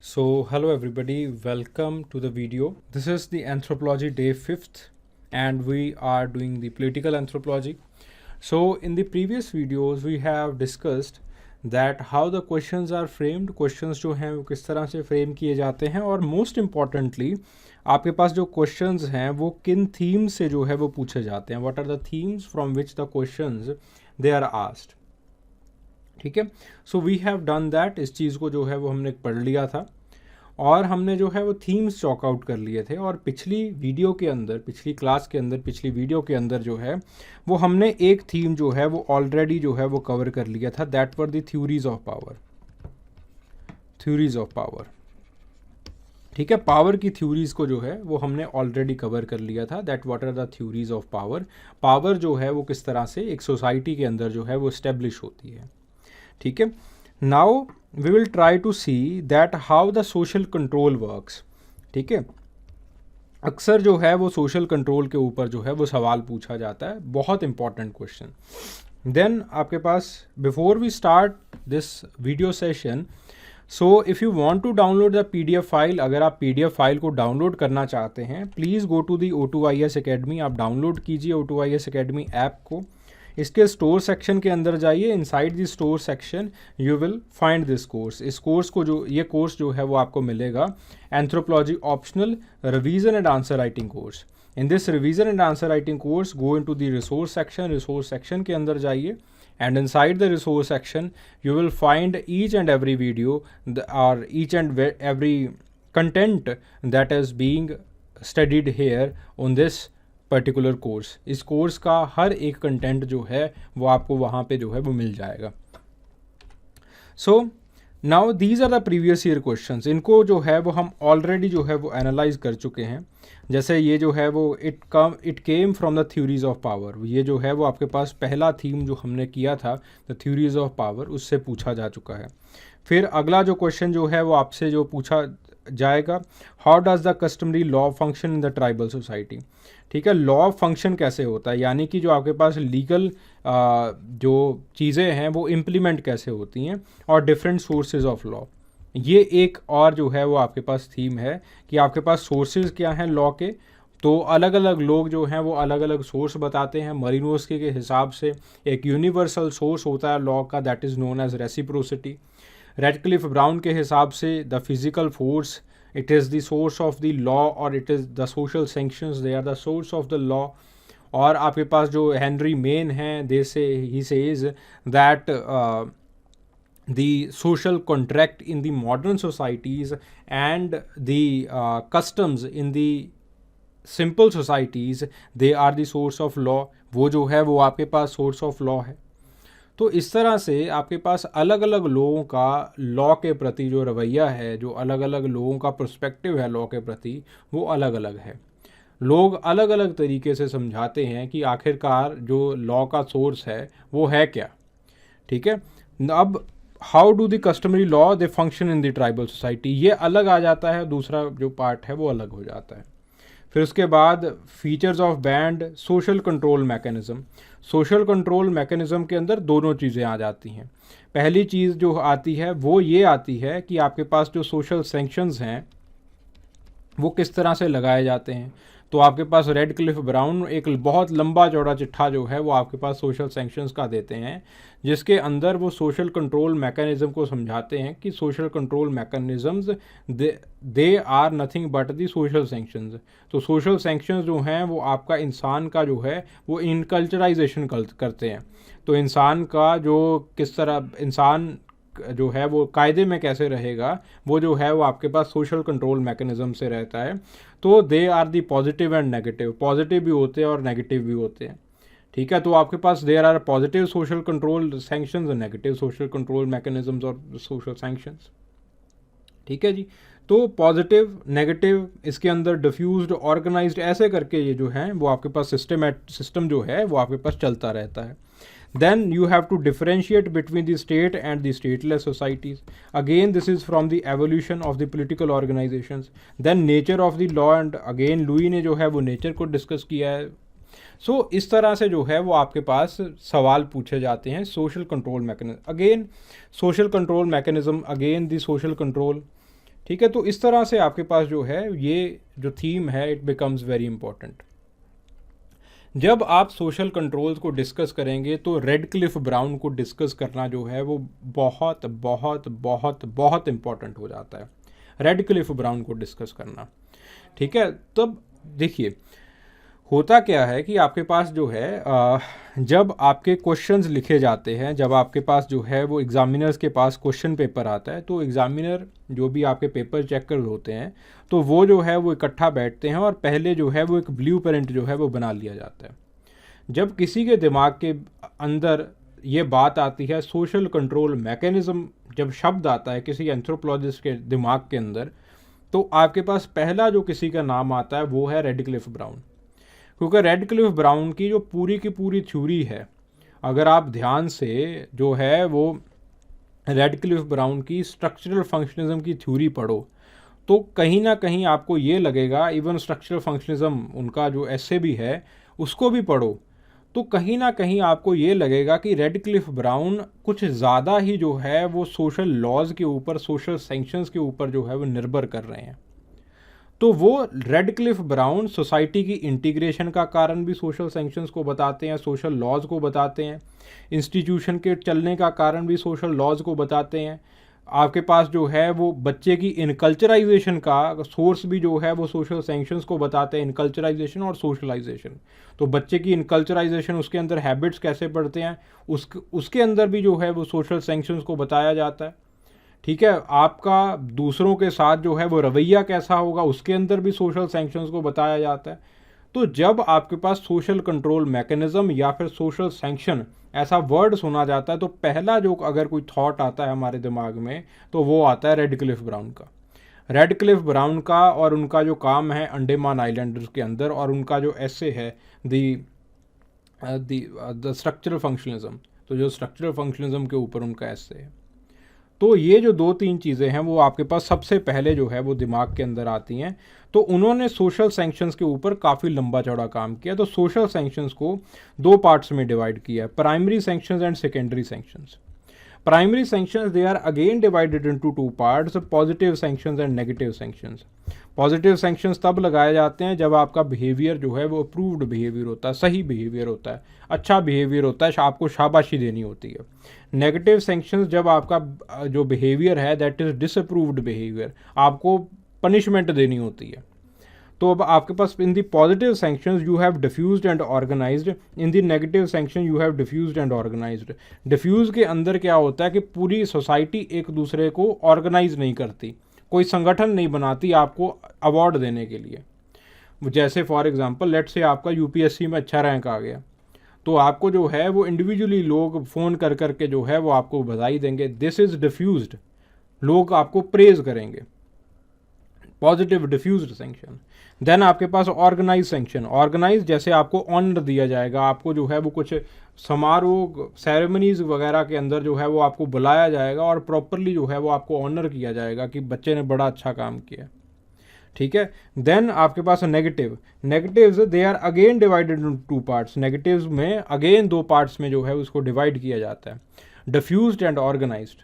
So, hello everybody, welcome to the video. This is the anthropology day 5th, and we are doing the political anthropology. So, in the previous videos, we have discussed that how the questions are framed, questions जो हैं वो किस तरह से frame किए जाते हैं, और मोस्ट इम्पॉर्टेंटली आपके पास जो क्वेश्चंस हैं वो किन थीम्स से जो है वो पूछे जाते हैं. What are the themes from which the questions they are asked. ठीक है, so we have done that. इस चीज़ को जो है वो हमने पढ़ लिया था और हमने जो है वो थीम्स चॉक आउट कर लिए थे. और पिछली वीडियो के अंदर, पिछली क्लास के अंदर, पिछली वीडियो के अंदर जो है वो हमने एक थीम जो है वो ऑलरेडी जो है वो कवर कर लिया था. That were the theories of power. Theories of power, ठीक है, पावर की थ्योरीज को जो है वो हमने ऑलरेडी कवर कर लिया था. That what are the theories of power. Power जो है वो किस तरह से एक सोसाइटी के अंदर जो है वो इस्टेब्लिश होती है. ठीक है, now we will try to see that how the social control works. ठीक है, अक्सर जो है वो सोशल कंट्रोल के ऊपर जो है वो सवाल पूछा जाता है. बहुत इंपॉर्टेंट क्वेश्चन. देन आपके पास before we start this video session, so if you want to download the PDF file, अगर आप PDF फाइल को डाउनलोड करना चाहते हैं, please go to the O2IS academy. आप डाउनलोड कीजिए O2IS अकेडमी ऐप को. इसके स्टोर सेक्शन के अंदर जाइए. Inside the store section you will find this course. इस कोर्स को जो ये कोर्स जो है वो आपको मिलेगा anthropology optional revision and answer writing course. In this revision and answer writing course go into the resource section. Resource section के अंदर जाइए and inside the resource section you will find each and every video or each and every content that is being studied here on this particular course. इस course का हर एक content जो है वो आपको वहाँ पे जो है वो मिल जाएगा. So now these are the previous year questions. इनको जो है वो हम ऑलरेडी जो है वो एनालाइज कर चुके हैं. जैसे ये जो है वो it came from the theories of power. ये जो है वो आपके पास पहला थीम जो हमने किया था द थ्योरीज ऑफ पावर, उससे पूछा जा चुका है. फिर अगला जो क्वेश्चन जो है वो आपसे जो पूछा जाएगा, how does the customary law function in the tribal society. ठीक है, लॉ फंक्शन कैसे होता है, यानी कि जो आपके पास लीगल जो चीज़ें हैं वो इम्प्लीमेंट कैसे होती हैं, और डिफरेंट सोर्सेज ऑफ लॉ. ये एक और जो है वो आपके पास थीम है कि आपके पास सोर्सेज क्या हैं लॉ के. तो अलग अलग लोग जो हैं वो अलग अलग सोर्स बताते हैं. मरीनोस्की के हिसाब से एक यूनिवर्सल सोर्स होता है लॉ का, that is known as reciprocity. Radcliffe Brown के हिसाब से the physical force, it is the source of the law, or it is the social sanctions, they are the source of the law. और आपके पास जो Henry main हैं, they say, he says that the social contract in the modern societies and the customs in the simple societies, they are the source of law. वो जो है वो आपके पास source of law है. तो इस तरह से आपके पास अलग अलग लोगों का लॉ के प्रति जो रवैया है, जो अलग अलग लोगों का पर्सपेक्टिव है लॉ के प्रति, वो अलग अलग है. लोग अलग अलग तरीके से समझाते हैं कि आखिरकार जो लॉ का सोर्स है वो है क्या. ठीक है, अब how do the customary law they function in the tribal society, ये अलग आ जाता है. दूसरा जो पार्ट है वो अलग हो जाता है. फिर उसके बाद features of band, social control mechanism. Social control mechanism के अंदर दोनों चीज़ें आ जाती हैं. पहली चीज़ जो आती है वो ये आती है कि आपके पास जो सोशल सैंक्शंस हैं वो किस तरह से लगाए जाते हैं. तो आपके पास रेडक्लिफ ब्राउन एक बहुत लंबा चौड़ा चिट्ठा जो है वो आपके पास सोशल सैंक्शंस का देते हैं, जिसके अंदर वो सोशल कंट्रोल मैकेनिज़्म को समझाते हैं कि social control mechanisms they are nothing but the social sanctions. तो सोशल सैंक्शंस जो हैं वो आपका इंसान का जो है वो इनकल्चराइजेशन करते हैं. तो इंसान का जो किस तरह इंसान जो है वो कायदे में कैसे रहेगा, वो जो है वो आपके पास सोशल कंट्रोल मैकेनिज़्म से रहता है. तो they are the positive and negative. Positive भी होते हैं और नेगेटिव भी होते हैं. ठीक है, तो आपके पास there are positive social control sanctions और नेगेटिव सोशल कंट्रोल मैकेनिज़म्स और सोशल सैंक्शंस. ठीक है जी, तो पॉजिटिव नेगेटिव इसके अंदर डिफ्यूज्ड ऑर्गेनाइज्ड ऐसे करके ये जो है वो आपके पास सिस्टम जो है वो आपके पास चलता रहता है. Then you have to differentiate between the state and the stateless societies. Again, this is from the evolution of the political organizations. Then nature of the law, and again Louis ने जो है वो नेचर को discuss किया है. सो इस तरह से जो है वो आपके पास सवाल पूछे जाते हैं. Social control mechanism, again social control mechanism, again the social control. ठीक है, तो इस तरह से आपके पास जो है ये जो थीम है इट बिकम्स वेरी इंपॉर्टेंट। जब आप सोशल कंट्रोल्स को डिस्कस करेंगे तो रेडक्लिफ ब्राउन को डिस्कस करना जो है वो बहुत बहुत बहुत बहुत इंपॉर्टेंट हो जाता है, रेडक्लिफ ब्राउन को डिस्कस करना। ठीक है, तब देखिए होता क्या है कि आपके पास जो है जब आपके क्वेश्चंस लिखे जाते हैं, जब आपके पास जो है वो एग्जामिनर्स के पास क्वेश्चन पेपर आता है, तो एग्जामिनर जो भी आपके पेपर चेकर होते हैं तो वो जो है वो इकट्ठा बैठते हैं और पहले जो है वो एक ब्लूप्रिंट जो है वो बना लिया जाता है। जब किसी के दिमाग के अंदर ये बात आती है सोशल कंट्रोल मैकेनिज्म, जब शब्द आता है किसी एंथ्रोपोलॉजिस्ट के दिमाग के अंदर, तो आपके पास पहला जो किसी का नाम आता है वो है रेडक्लिफ ब्राउन। क्योंकि रेडक्लिफ ब्राउन की जो पूरी की पूरी थ्योरी है, अगर आप ध्यान से जो है वो रेडक्लिफ ब्राउन की स्ट्रक्चरल फंक्शनिज्म की थ्योरी पढ़ो तो कहीं ना कहीं आपको ये लगेगा, इवन स्ट्रक्चरल फंक्शनिज्म उनका जो एसे भी है उसको भी पढ़ो तो कहीं ना कहीं आपको ये लगेगा कि रेडक्लिफ ब्राउन कुछ ज़्यादा ही जो है वो सोशल लॉज के ऊपर, सोशल सैंक्शंस के ऊपर जो है वो निर्भर कर रहे हैं। तो वो रेडक्लिफ ब्राउन सोसाइटी की इंटीग्रेशन का कारण भी सोशल सैंक्शंस को बताते हैं, सोशल लॉज को बताते हैं, इंस्टीट्यूशन के चलने का कारण भी सोशल लॉज को बताते हैं। आपके पास जो है वो बच्चे की इनकल्चराइजेशन का सोर्स भी जो है वो सोशल सैंक्शंस को बताते हैं, इनकल्चराइजेशन और सोशलाइजेशन। तो बच्चे की इनकल्चराइजेशन, उसके अंदर हैबिट्स कैसे पड़ते हैं, उसके अंदर भी जो है वो सोशल सैंक्शंस को बताया जाता है। ठीक है, आपका दूसरों के साथ जो है वो रवैया कैसा होगा, उसके अंदर भी सोशल सैंक्शंस को बताया जाता है। तो जब आपके पास सोशल कंट्रोल मैकेनिज्म या फिर सोशल सैंक्शन ऐसा वर्ड सुना जाता है तो पहला जो अगर कोई थॉट आता है हमारे दिमाग में तो वो आता है रेडक्लिफ ब्राउन का। रेडक्लिफ ब्राउन का और उनका जो काम है अंडमान आइलैंडर्स के अंदर, और उनका जो एसे है द स्ट्रक्चरल फंक्शनलिज्म, तो जो स्ट्रक्चरल फंक्शनलिज्म के ऊपर उनका एसे है। तो ये जो दो तीन चीज़ें हैं वो आपके पास सबसे पहले जो है वो दिमाग के अंदर आती हैं। तो उन्होंने सोशल सैंक्शंस के ऊपर काफ़ी लंबा चौड़ा काम किया। तो सोशल सैंक्शंस को दो पार्ट्स में डिवाइड किया है, primary sanctions and secondary sanctions. Primary sanctions they are again divided into two parts, positive sanctions and negative sanctions. Positive sanctions तब लगाए जाते हैं जब आपका बिहेवियर जो है वो अप्रूव्ड बिहेवियर होता है, सही बिहेवियर होता है, अच्छा बिहेवियर होता है, आपको शाबाशी देनी होती है। नेगेटिव सैंक्शंस जब आपका जो बिहेवियर है दैट इज़ डिसअप्रूव्ड बिहेवियर, आपको पनिशमेंट देनी होती है। तो अब आपके पास in the positive sanctions you have diffused and organised, in the negative sanction you have diffused and organised. Diffuse के अंदर क्या होता है कि पूरी सोसाइटी एक दूसरे को ऑर्गेनाइज नहीं करती, कोई संगठन नहीं बनाती आपको अवार्ड देने के लिए। जैसे फॉर एग्जांपल लेट से आपका यूपीएससी में अच्छा रैंक आ गया तो आपको जो है वो इंडिविजुअली लोग फ़ोन कर करके जो है वो आपको बधाई देंगे, दिस इज़ डिफ्यूज्ड, लोग आपको प्रेज करेंगे, पॉजिटिव डिफ्यूज्ड सैंक्शन। देन आपके पास ऑर्गेनाइज सैंक्शन, ऑर्गेनाइज जैसे आपको ऑनर दिया जाएगा, आपको जो है वो कुछ समारोह सेरेमनीज वगैरह के अंदर जो है वो आपको बुलाया जाएगा और प्रॉपरली जो है वो आपको ऑनर किया जाएगा कि बच्चे ने बड़ा अच्छा काम किया। ठीक है, देन आपके पास negative, negatives they are again divided into पार्ट्स। नेगेटिव्स में अगेन दो पार्ट्स में जो है उसको डिवाइड किया जाता है, डिफ्यूज्ड एंड ऑर्गेनाइज्ड।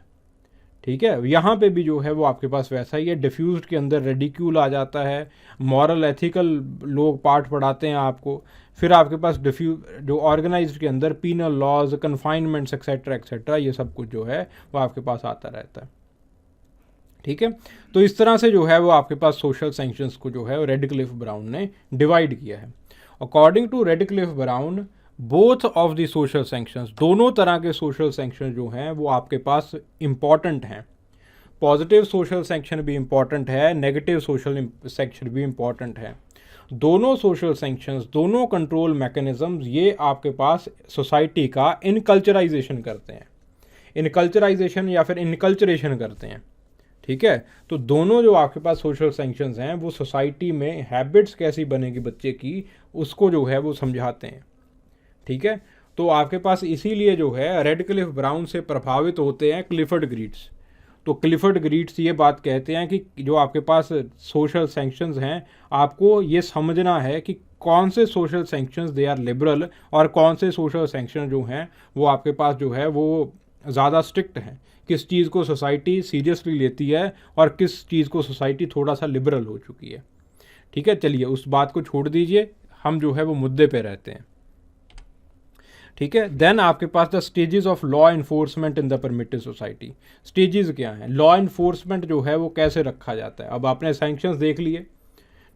ठीक है, यहाँ पे भी जो है वो आपके पास वैसा ही है। डिफ्यूज्ड के अंदर रेडिक्यूल आ जाता है, मॉरल एथिकल लोग पार्ट पढ़ाते हैं आपको। फिर आपके पास जो ऑर्गेनाइज्ड के अंदर पीनल लॉज, कन्फाइनमेंट्स एक्सेट्रा एक्सेट्रा, ये सब कुछ जो है वो आपके पास आता रहता है। ठीक है, तो इस तरह से जो है वो आपके पास सोशल सैंक्शंस को जो है रेडक्लिफ ब्राउन ने डिवाइड किया है। According to Radcliffe Brown both of the social sanctions, दोनों तरह के सोशल सैंक्शन जो हैं वो आपके पास इम्पॉर्टेंट हैं। पॉजिटिव सोशल सैंक्शन भी इम्पॉर्टेंट है, नेगेटिव सोशल सैंक्शन भी इम्पॉर्टेंट है। दोनों सोशल सैंक्शंस, दोनों कंट्रोल मैकेनिज्म्स ये आपके पास सोसाइटी का इनकल्चराइजेशन करते हैं, इनकल्चराइजेशन या फिर इनकल्चरेशन करते हैं। ठीक है, तो दोनों जो आपके पास सोशल सैंक्शंस हैं वो सोसाइटी में हैबिट्स कैसी बनेगी बच्चे की उसको जो है वो समझाते हैं। ठीक है, तो आपके पास इसीलिए जो है रेडक्लिफ ब्राउन से प्रभावित होते हैं क्लिफर्ड ग्रीट्स। तो क्लिफर्ड ग्रीट्स ये बात कहते हैं कि जो आपके पास सोशल सैंक्शंस हैं आपको ये समझना है कि कौन से social sanctions they are liberal और कौन से सोशल सैंक्शन जो हैं वो आपके पास जो है वो ज़्यादा स्ट्रिक्ट हैं। किस चीज़ को सोसाइटी सीरियसली लेती है और किस चीज़ को सोसाइटी थोड़ा सा लिबरल हो चुकी है। ठीक है, चलिए उस बात को छोड़ दीजिए, हम जो है वो मुद्दे पे रहते हैं। ठीक है, देन आपके पास the stages of law enforcement in the permissive society. Stages क्या हैं, लॉ इन्फोर्समेंट जो है वो कैसे रखा जाता है। अब आपने सैंक्शंस देख लिए,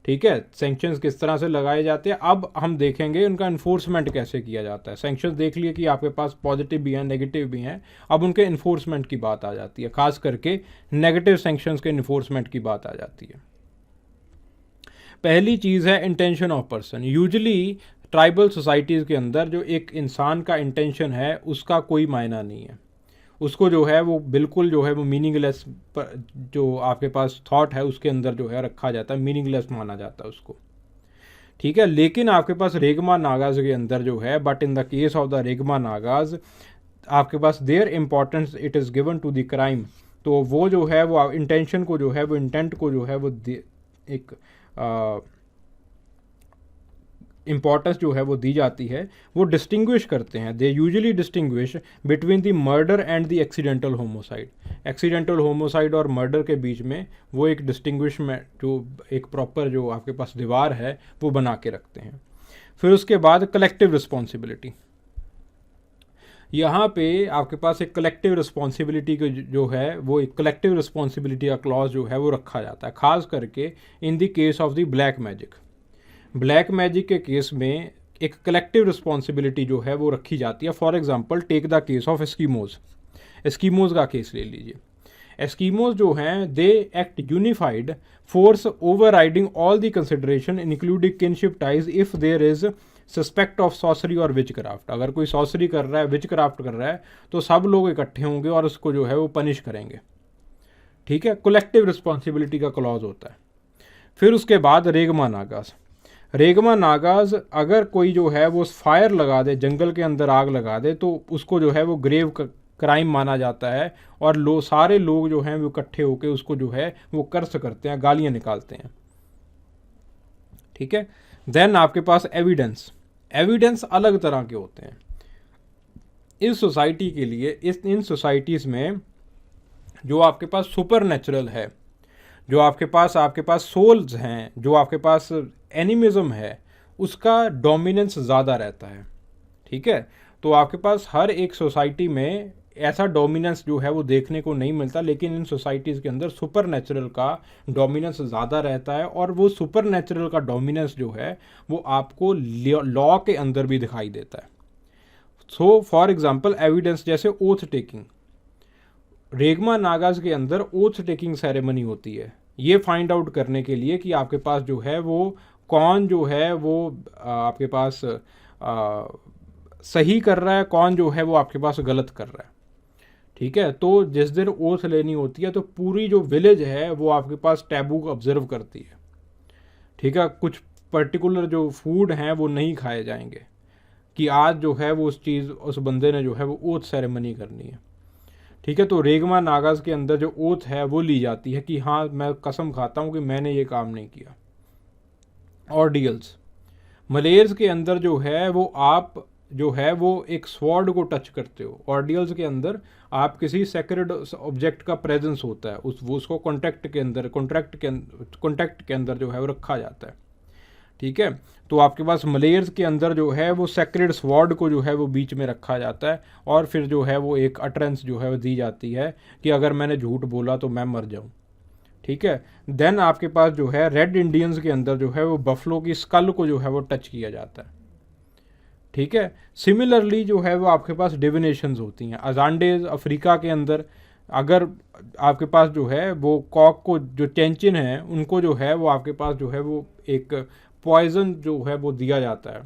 ठीक है, सैंक्शंस किस तरह से लगाए जाते हैं। अब हम देखेंगे उनका इन्फोर्समेंट कैसे किया जाता है। सैंक्शंस देख लिए कि आपके पास पॉजिटिव भी हैं, नेगेटिव भी हैं। अब उनके इन्फोर्समेंट की बात आ जाती है, खास करके नेगेटिव सैंक्शंस के इन्फोर्समेंट की बात आ जाती है। पहली चीज़ है intention of person. Usually tribal societies के अंदर जो एक इंसान का इंटेंशन है उसका कोई मायना नहीं है, उसको जो है वो बिल्कुल जो है वो मीनिंगलेस, जो आपके पास थॉट है उसके अंदर जो है रखा जाता है, मीनिंगलेस माना जाता है उसको। ठीक है, लेकिन आपके पास रेगमा नागाज के अंदर जो है, but in the case of the Rengma Nagas आपके पास there importance it is given to the crime. तो वो जो है वो इंटेंशन को जो है वो इंटेंट को जो है वो एक इम्पॉर्टेंस जो है वो दी जाती है। वो डिस्टिंग्विश करते हैं, they usually distinguish between the murder and the accidental homicide. Accidental homicide और मर्डर के बीच में वो एक डिस्टिंग्विशमेंट, जो एक प्रॉपर जो आपके पास दीवार है वो बना के रखते हैं। फिर उसके बाद कलेक्टिव रिस्पॉन्सिबिलिटी। यहाँ पे आपके पास एक कलेक्टिव रिस्पॉन्सिबिलिटी को जो है वो एक कलेक्टिव रिस्पॉन्सिबिलिटी का क्लॉज जो है वो रखा जाता है, खास करके इन the case of the black magic. Black magic के केस में एक कलेक्टिव रिस्पॉन्सिबिलिटी जो है वो रखी जाती है। For example take the case of Eskimos. Eskimos का केस ले लीजिए। एस्कीमोज जो हैं they act unified force overriding all the consideration including kinship ties if there is suspect of sorcery और विच क्राफ्ट। अगर कोई सॉसरी कर रहा है, विच क्राफ्ट कर रहा है, तो सब लोग इकट्ठे होंगे और उसको जो है वो पनिश करेंगे। ठीक है, कलेक्टिव रिस्पॉन्सिबिलिटी का क्लॉज होता है। फिर उसके बाद रेगमा नागाज। रेगमा नागाज अगर कोई जो है वो फायर लगा दे, जंगल के अंदर आग लगा दे, तो उसको जो है वो ग्रेव क्राइम माना जाता है और सारे लोग जो हैं वो इकट्ठे होकर उसको जो है वो कर्स करते हैं, गालियाँ निकालते हैं। ठीक है, देन आपके पास एविडेंस। एविडेंस अलग तरह के होते हैं इस सोसाइटी के लिए। इन सोसाइटीज़ में जो आपके पास सुपर नेचुरल है, जो आपके पास सोल्स हैं, जो आपके पास एनिमिज्म है, उसका डोमिनेंस ज़्यादा रहता है। ठीक है, तो आपके पास हर एक सोसाइटी में ऐसा डोमिनेंस जो है वो देखने को नहीं मिलता, लेकिन इन सोसाइटीज़ के अंदर सुपर नेचुरल का डोमिनेंस ज़्यादा रहता है। और वो सुपर नेचुरल का डोमिनेंस जो है वो आपको लॉ के अंदर भी दिखाई देता है। सो फॉर एग्जांपल एविडेंस जैसे ओथ टेकिंग। रेगमा नागाज के अंदर ओथ टेकिंग सेरेमनी होती है, ये फाइंड आउट करने के लिए कि आपके पास जो है वो कौन जो है वो आपके पास सही कर रहा है, कौन जो है वो आपके पास गलत कर रहा है। ठीक है, तो जिस दिन ओथ लेनी होती है तो पूरी जो विलेज है वो आपके पास टैबू को ऑब्जर्व करती है। ठीक है, कुछ पर्टिकुलर जो फूड हैं वो नहीं खाए जाएंगे कि आज जो है वो उस बंदे ने जो है वो ओथ सेरेमनी करनी है। ठीक है, तो रेगमा नागाज के अंदर जो ओथ है वो ली जाती है कि हाँ मैं कसम खाता हूँ कि मैंने ये काम नहीं किया। ऑर्डियल्स। मलेर्स के अंदर जो है वो आप जो है वो एक स्वॉर्ड को टच करते हो। ऑर्डियल्स के अंदर आप किसी सेक्रेड ऑब्जेक्ट का प्रेजेंस होता है, उसको कॉन्टैक्ट के अंदर जो है वो रखा जाता है। ठीक है, तो आपके पास मलेयर्स के अंदर जो है वो सेक्रेड स्वॉर्ड को जो है वो बीच में रखा जाता है और फिर जो है वो एक अटरेंस जो है वो दी जाती है कि अगर मैंने झूठ बोला तो मैं मर जाऊं। ठीक है, देन आपके पास जो है रेड इंडियंस के अंदर जो है वो बफलो की स्कल को जो है वो टच किया जाता है। ठीक है, सिमिलरली जो है वो आपके पास डिविनेशंस होती हैं। अजांडेज अफ्रीका के अंदर अगर आपके पास जो है वो कॉक को जो चेंचिन है उनको जो है वो आपके पास जो है वो एक पॉइजन जो है वो दिया जाता है।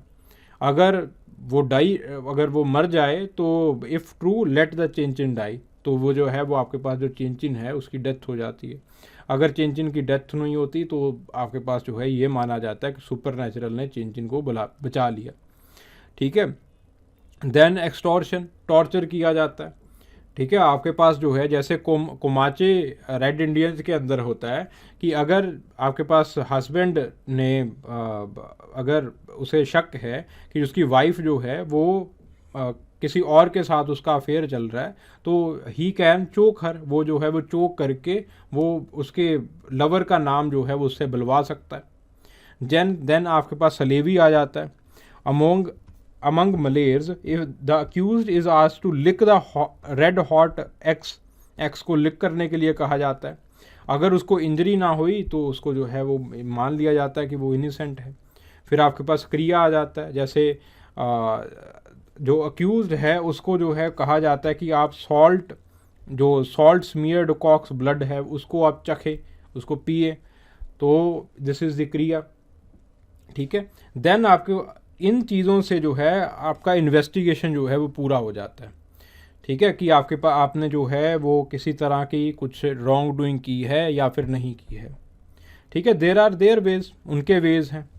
अगर वो मर जाए तो इफ़ ट्रू लेट द चेंचिन डाई, तो वो जो है वो आपके पास जो चेंचिन है उसकी डेथ हो जाती है। अगर चेंचिन की डेथ नहीं होती तो आपके पास जो है ये माना जाता है कि सुपर नेचुरल ने चेंचिन को बचा लिया। ठीक है, देन एक्सटॉर्शन, टॉर्चर किया जाता है। ठीक है, आपके पास जो है जैसे कोमाचे रेड इंडियंस के अंदर होता है कि अगर आपके पास हस्बैंड ने अगर उसे शक है कि उसकी वाइफ जो है वो किसी और के साथ उसका अफेयर चल रहा है, तो ही कैन चोक हर, वो जो है वो चोक करके वो उसके लवर का नाम जो है वो उससे बुलवा सकता है। देन आपके पास सलेवी आ जाता है। Among Malayars if the accused is asked to lick the red hot axe को लिक करने के लिए कहा जाता है। अगर उसको इंजरी ना हुई तो उसको जो है वो मान लिया जाता है कि वो इनोसेंट है। फिर आपके पास क्रिया आ जाता है, जैसे जो अक्यूज्ड है उसको जो है कहा जाता है कि आप सॉल्ट स्मीयर्ड कॉक्स ब्लड है उसको आप चखे, उसको पिए, तो दिस इज़ द क्रिया। ठीक है, देन आपके इन चीज़ों से जो है आपका इन्वेस्टिगेशन जो है वो पूरा हो जाता है। ठीक है, कि आपके पास आपने जो है वो किसी तरह की कुछ रॉन्ग डूइंग की है या फिर नहीं की है। ठीक है, देयर वेज, उनके वेज हैं।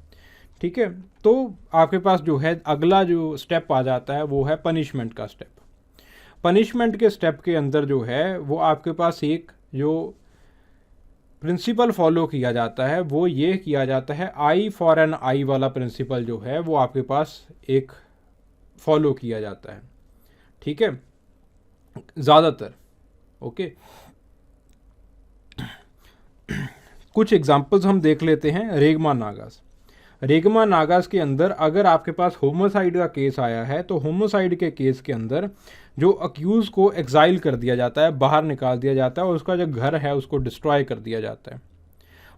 ठीक है, तो आपके पास जो है अगला जो स्टेप आ जाता है वो है पनिशमेंट का स्टेप। पनिशमेंट के स्टेप के अंदर जो है वो आपके पास एक जो प्रिंसिपल फॉलो किया जाता है वो ये किया जाता है, आई फॉर एन आई वाला प्रिंसिपल जो है वो आपके पास एक फॉलो किया जाता है। ठीक है, ज़्यादातर। ओके, कुछ एग्जांपल्स हम देख लेते हैं। रेगमा नागास के अंदर अगर आपके पास होमोसाइड का केस आया है तो होमोसाइड के केस के अंदर जो अक्यूज़ को एक्साइल कर दिया जाता है, बाहर निकाल दिया जाता है और उसका जो घर है उसको डिस्ट्रॉय कर दिया जाता है।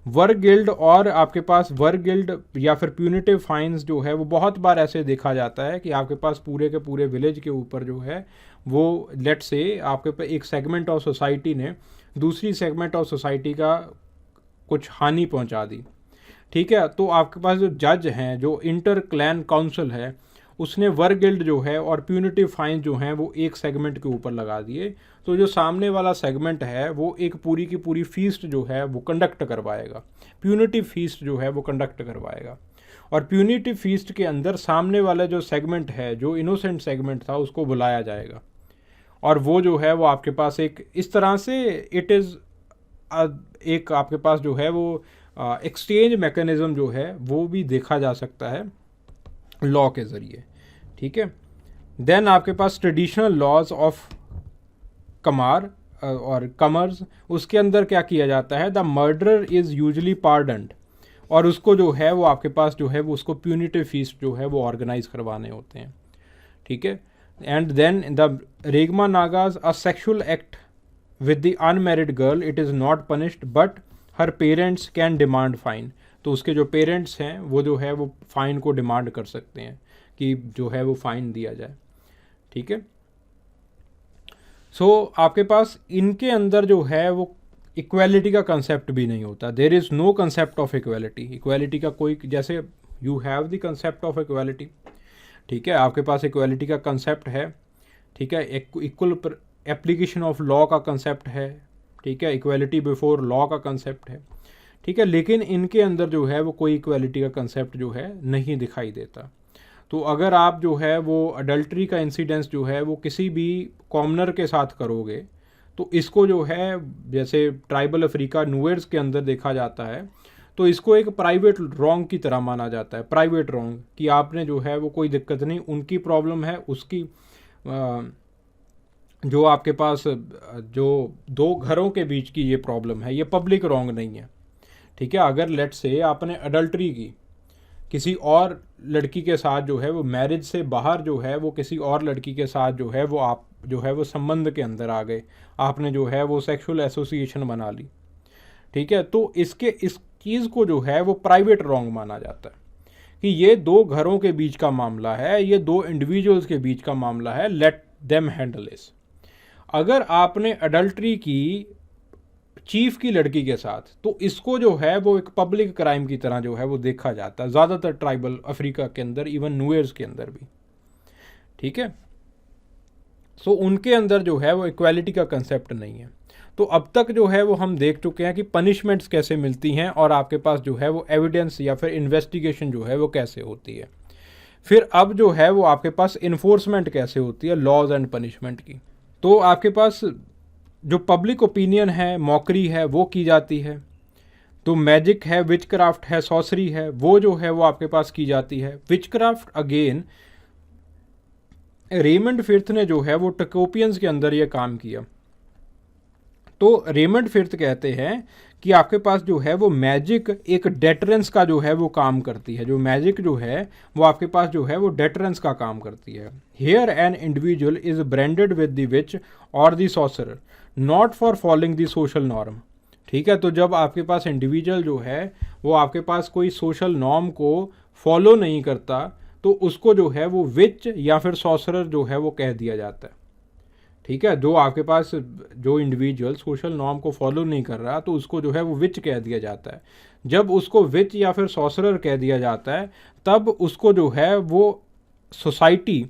वर्क गिल्ड और आपके पास वर्क गिल्ड या फिर प्यूनिटिव फाइन्स जो है वो बहुत बार ऐसे देखा जाता है कि आपके पास पूरे के पूरे विलेज के ऊपर जो है वो लेट से आपके पास एक सेगमेंट ऑफ सोसाइटी ने दूसरी सेगमेंट ऑफ सोसाइटी का कुछ हानि पहुंचा दी। ठीक है, तो आपके पास जो जज हैं, जो इंटर क्लैन काउंसिल है, उसने वर्क गिल्ड जो है और प्यूनिटिव फाइन जो हैं वो एक सेगमेंट के ऊपर लगा दिए। तो जो सामने वाला सेगमेंट है वो एक पूरी की पूरी फीस्ट जो है वो कंडक्ट करवाएगा, प्यूनिटिव फीस्ट जो है वो कंडक्ट करवाएगा। और प्यूनिटिव फीस्ट के अंदर सामने वाला जो सेगमेंट है, जो इनोसेंट सेगमेंट था, उसको बुलाया जाएगा और वो जो है वो आपके पास एक इस तरह से इट इज़ एक आपके पास जो है वो एक्सचेंज मैकेनिज्म जो है वो भी देखा जा सकता है लॉ के ज़रिए। ठीक है, देन आपके पास ट्रेडिशनल लॉज ऑफ कमार और कमर्स, उसके अंदर क्या किया जाता है, द मर्डरर इज़ यूजली पार्डन्ड, और उसको जो है वो आपके पास जो है वो उसको प्यूनिटिव फीस्ट जो है वो ऑर्गेनाइज करवाने होते हैं। ठीक है, and then the Rengma Nagas, a sexual act with the unmarried girl it is not punished but her parents can demand fine. तो उसके जो पेरेंट्स हैं वो जो है वो फ़ाइन को डिमांड कर सकते हैं कि जो है वो फ़ाइन दिया जाए। ठीक है, सो आपके पास इनके अंदर जो है वो इक्वालिटी का कंसेप्ट भी नहीं होता। There is no concept of equality. Equality का कोई, जैसे you have the concept of equality, ठीक है, आपके पास इक्वालिटी का कंसेप्ट है। ठीक है, इक्वल एप्लीकेशन ऑफ लॉ का कंसेप्ट है। ठीक है, इक्वालिटी बिफोर लॉ का कंसेप्ट है। ठीक है, लेकिन इनके अंदर जो है वो कोई इक्वालिटी का कंसेप्ट जो है नहीं दिखाई देता। तो अगर आप जो है वो अडल्ट्री का इंसिडेंस जो है वो किसी भी कॉमनर के साथ करोगे तो इसको जो है जैसे ट्राइबल अफ्रीका नुएर्स के अंदर देखा जाता है, तो इसको एक प्राइवेट रॉन्ग की तरह माना जाता है। प्राइवेट रॉन्ग कि आपने जो है वो कोई दिक्कत नहीं, उनकी प्रॉब्लम है, उसकी जो आपके पास जो दो घरों के बीच की ये प्रॉब्लम है, ये पब्लिक रॉन्ग नहीं है। ठीक है, अगर लेट से आपने अडल्ट्री की, किसी और लड़की के साथ जो है वो मैरिज से बाहर जो है वो किसी और लड़की के साथ जो है वो आप जो है वो संबंध के अंदर आ गए, आपने जो है वो सेक्सुअल एसोसिएशन बना ली। ठीक है, तो इस चीज़ को जो है वो प्राइवेट रॉन्ग माना जाता है कि ये दो घरों के बीच का मामला है, ये दो इंडिविजुअल्स के बीच का मामला है, लेट देम हैंडल इस। अगर आपने अडल्ट्री की चीफ की लड़की के साथ, तो इसको जो है वो एक पब्लिक क्राइम की तरह जो है वो देखा जाता है ज़्यादातर ट्राइबल अफ्रीका के अंदर, इवन नुएर्स के अंदर भी। ठीक है, सो उनके अंदर जो है वो इक्वालिटी का कंसेप्ट नहीं है। तो अब तक जो है वो हम देख चुके हैं कि पनिशमेंट्स कैसे मिलती हैं और आपके पास जो है वो एविडेंस या फिर इन्वेस्टिगेशन जो है वो कैसे होती है। फिर अब जो है वो आपके पास इन्फोर्समेंट कैसे होती है लॉज एंड पनिशमेंट की। तो आपके पास जो पब्लिक ओपिनियन है, मॉकरी है, वो की जाती है। तो मैजिक है, विचक्राफ्ट है, सॉसरी है, वो जो है वो आपके पास की जाती है। विचक्राफ्ट अगेन रेमंड फिर्थ ने जो है वो टकोपियंस के अंदर ये काम किया। तो रेमंड फिर्थ कहते हैं कि आपके पास जो है वो मैजिक एक डेटरेंस का जो है वो काम करती है। जो मैजिक जो है वो आपके पास जो है वो डेटरेंस का काम करती है। Here an individual is branded with the witch और the sorcerer not for following the social norm. ठीक है, तो जब आपके पास इंडिविजुअल जो है वो आपके पास कोई सोशल नॉर्म को फॉलो नहीं करता तो उसको जो है वो विच या फिर सॉर्सरर जो है वो कह दिया जाता है। ठीक है, जो आपके पास जो इंडिविजुअल सोशल नॉर्म को फॉलो नहीं कर रहा तो उसको जो है वो विच कह दिया जाता है। जब उसको विच या फिर सॉर्सरर कह दिया जाता है तब उसको जो है वो सोसाइटी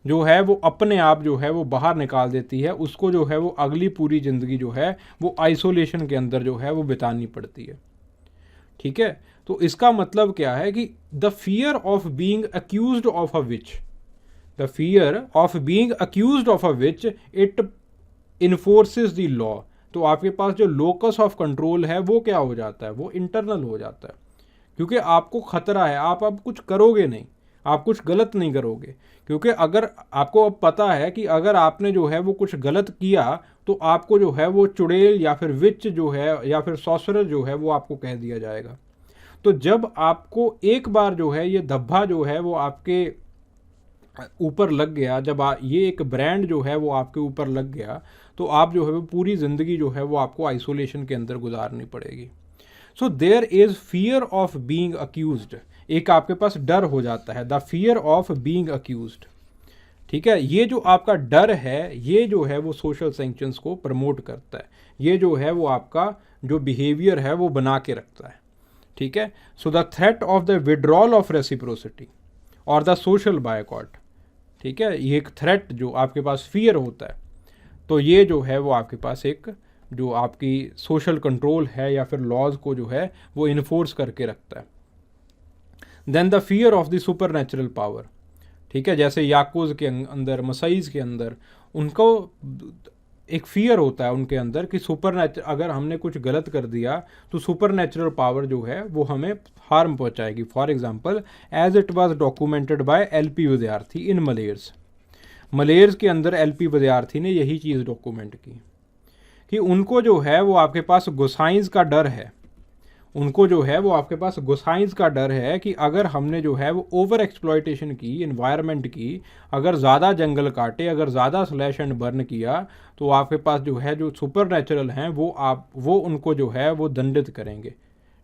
जो है वो अपने आप जो है वो बाहर निकाल देती है। उसको जो है वो अगली पूरी ज़िंदगी जो है वो आइसोलेशन के अंदर जो है वो बितानी पड़ती है। ठीक है, तो इसका मतलब क्या है कि the fear of being accused of a witch, the fear of being accused of a witch it enforces the law. तो आपके पास जो लोकस ऑफ कंट्रोल है वो क्या हो जाता है, वो इंटरनल हो जाता है, क्योंकि आपको खतरा है। आप अब कुछ करोगे नहीं, आप कुछ गलत नहीं करोगे, क्योंकि अगर आपको अब पता है कि अगर आपने जो है वो कुछ गलत किया तो आपको जो है वो चुड़ैल या फिर विच जो है या फिर सॉर्सरर जो है वो आपको कह दिया जाएगा। तो जब आपको एक बार जो है ये धब्बा जो है वो आपके ऊपर लग गया, जब ये एक ब्रांड जो है वो आपके ऊपर लग गया तो आप जो है वो पूरी ज़िंदगी जो है वो आपको आइसोलेशन के अंदर गुजारनी पड़ेगी। So there is fear of being accused, एक आपके पास डर हो जाता है, the fear of being accused. ठीक है, ये जो आपका डर है ये जो है वो सोशल सैंक्शंस को प्रमोट करता है, ये जो है वो आपका जो बिहेवियर है वो बना के रखता है। ठीक है, so the threat of the withdrawal of reciprocity और द सोशल बायकॉट। ठीक है, ये एक थ्रेट जो आपके पास फियर होता है, तो ये जो है वो आपके पास एक जो आपकी सोशल कंट्रोल है या फिर लॉज को जो है वो इन्फोर्स करके रखता है। Then the fear of the supernatural power. ठीक है, जैसे याकूज के अंदर, मसाइज के अंदर उनको एक फियर होता है उनके अंदर कि सुपर नेचुरल, अगर हमने कुछ गलत कर दिया तो सुपर नेचुरल पावर जो है वो हमें हार्म पहुंचाएगी। For example as it was documented by LP Vidyarthi in मलेर्स। मलेर्स के अंदर एलपी विद्यार्थी ने यही चीज़ डॉक्यूमेंट की कि उनको जो है वो आपके पास गोसाइंस का डर है, उनको जो है वो आपके पास गोसाइंस का डर है कि अगर हमने जो है वो ओवर एक्सप्लॉयटेशन की इन्वायरमेंट की, अगर ज़्यादा जंगल काटे, अगर ज़्यादा स्लैश एंड बर्न किया तो आपके पास जो है जो सुपर नेचुरल हैं वो उनको जो है वो दंडित करेंगे।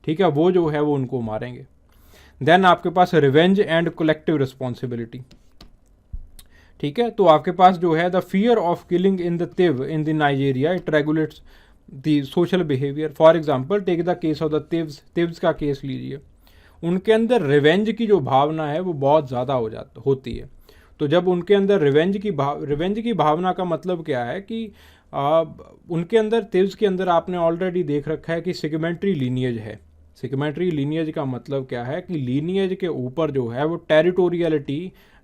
ठीक है, वो जो है वो उनको मारेंगे। देन आपके पास रिवेंज एंड कलेक्टिव रिस्पॉन्सिबिलिटी। ठीक है, तो आपके पास जो है the fear of killing in the Tiv in the Nigeria it regulates the social behaviour. For example take the case of the Tivs का केस लीजिए। उनके अंदर रिवेंज की जो भावना है वो बहुत ज़्यादा होती है। तो जब उनके अंदर रिवेंज की भावना का मतलब क्या है कि उनके अंदर, तिव्स के अंदर आपने ऑलरेडी देख रखा है कि सेगमेंट्री लीनियज है। सेगमेंट्री लीनियज का मतलब क्या है कि लीनियज के ऊपर जो है वो टेरिटोरियलिटी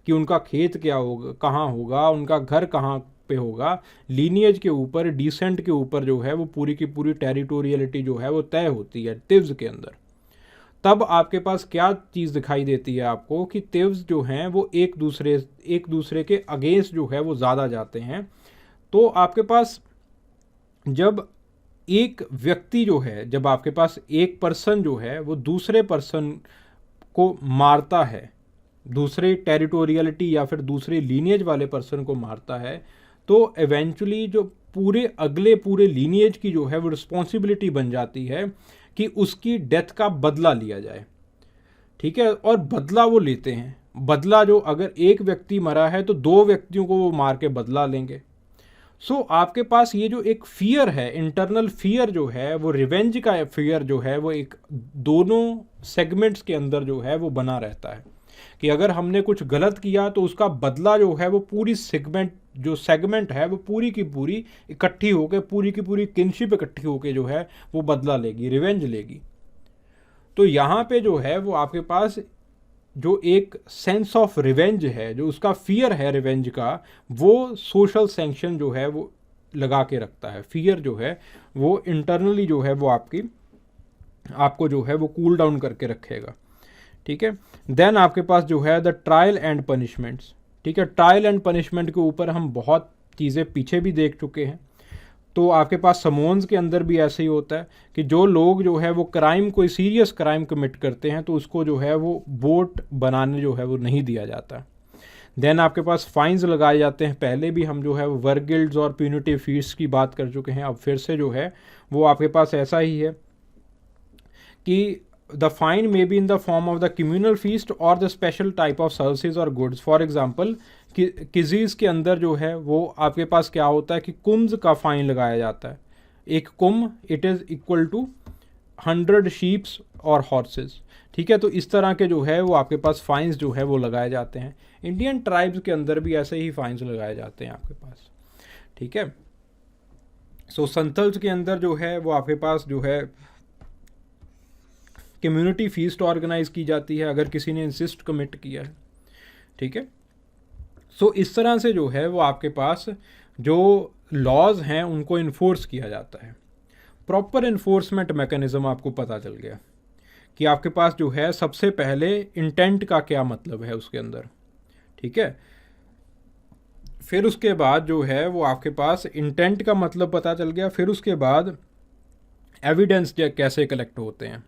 कि उनका खेत क्या होगा, कहाँ होगा, उनका घर कहाँ पे होगा, लीनियज के ऊपर, डिसेंट के ऊपर जो है वो पूरी की पूरी टेरिटोरियलिटी जो है वो तय होती है तिव्स के अंदर। तब आपके पास क्या चीज़ दिखाई देती है आपको कि तिव्स जो हैं वो एक दूसरे के अगेंस्ट जो है वो ज़्यादा जाते हैं। तो आपके पास जब एक व्यक्ति जो है, जब आपके पास एक पर्सन जो है वो दूसरे पर्सन को मारता है, दूसरे टेरिटोरियलिटी या फिर दूसरे लीनियज वाले पर्सन को मारता है, तो एवेंचुअली जो पूरे लीनियज की जो है वो रिस्पॉन्सिबिलिटी बन जाती है कि उसकी डेथ का बदला लिया जाए। ठीक है, और बदला वो लेते हैं। बदला जो अगर एक व्यक्ति मरा है तो दो व्यक्तियों को वो मार के बदला लेंगे। सो आपके पास ये जो एक फियर है, इंटरनल फियर जो है वो रिवेंज का फियर जो है वो एक दोनों सेगमेंट्स के अंदर जो है वो बना रहता है कि अगर हमने कुछ गलत किया तो उसका बदला जो है वो पूरी सेगमेंट है वो पूरी की पूरी इकट्ठी होकर, पूरी की पूरी किनशिप इकट्ठी होकर जो है वो बदला लेगी, रिवेंज लेगी। तो यहाँ पे जो है वो आपके पास जो एक सेंस ऑफ रिवेंज है, जो उसका फियर है रिवेंज का, वो सोशल सैंक्शन जो है वो लगा के रखता है। फियर जो है वो इंटरनली जो है वो आपको जो है वो कूल डाउन करके रखेगा। ठीक है, देन आपके पास जो है द ट्रायल एंड पनिशमेंट्स। ठीक है, ट्रायल एंड पनिशमेंट के ऊपर हम बहुत चीज़ें पीछे भी देख चुके हैं। तो आपके पास समोन्स के अंदर भी ऐसे ही होता है कि जो लोग जो है वो क्राइम, कोई सीरियस क्राइम कमिट करते हैं तो उसको जो है वो बोट बनाने जो है वो नहीं दिया जाता। देन आपके पास फाइन्स लगाए जाते हैं। पहले भी हम जो है वो वर्क गिल्ड्स और प्यूनिटिव फीस की बात कर चुके हैं। अब फिर से जो है वो आपके पास ऐसा ही है कि the fine may be in the form of the communal feast और the special type of services और गुड्स। फॉर एग्जाम्पल किजीज़ के अंदर जो है वो आपके पास क्या होता है कि कुम्स का फाइन लगाया जाता है। एक कुम it is equal to 100 sheeps और हॉर्सेस। ठीक है, तो इस तरह के जो है वो आपके पास फाइन्स जो है वो लगाए जाते हैं। इंडियन ट्राइब्स के अंदर भी ऐसे ही फाइन्स लगाए जाते हैं आपके पास। ठीक है, सो संथल्स के अंदर जो है वो आपके पास जो है कम्युनिटी फीस्ट ऑर्गेनाइज की जाती है अगर किसी ने इंसिस्ट कमिट किया है। ठीक है, सो इस तरह से जो है वो आपके पास जो लॉज हैं उनको इन्फोर्स किया जाता है। प्रॉपर इन्फोर्समेंट मैकेनिज्म आपको पता चल गया कि आपके पास जो है सबसे पहले इंटेंट का क्या मतलब है उसके अंदर। ठीक है, फिर उसके बाद जो है वो आपके पास इंटेंट का मतलब पता चल गया। फिर उसके बाद एविडेंस कैसे कलेक्ट होते हैं,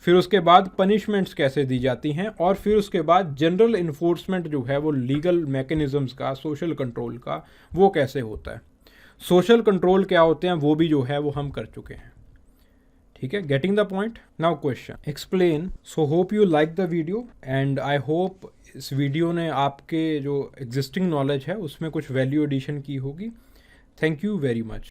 फिर उसके बाद पनिशमेंट्स कैसे दी जाती हैं, और फिर उसके बाद जनरल इन्फोर्समेंट जो है वो लीगल मैकेनिज़म्स का, सोशल कंट्रोल का, वो कैसे होता है। सोशल कंट्रोल क्या होते हैं वो भी जो है वो हम कर चुके हैं। ठीक है, getting the point. Now question explain. So hope you like the video and I hope इस वीडियो ने आपके जो एग्जिस्टिंग नॉलेज है उसमें कुछ वैल्यू एडिशन की होगी। Thank you very much.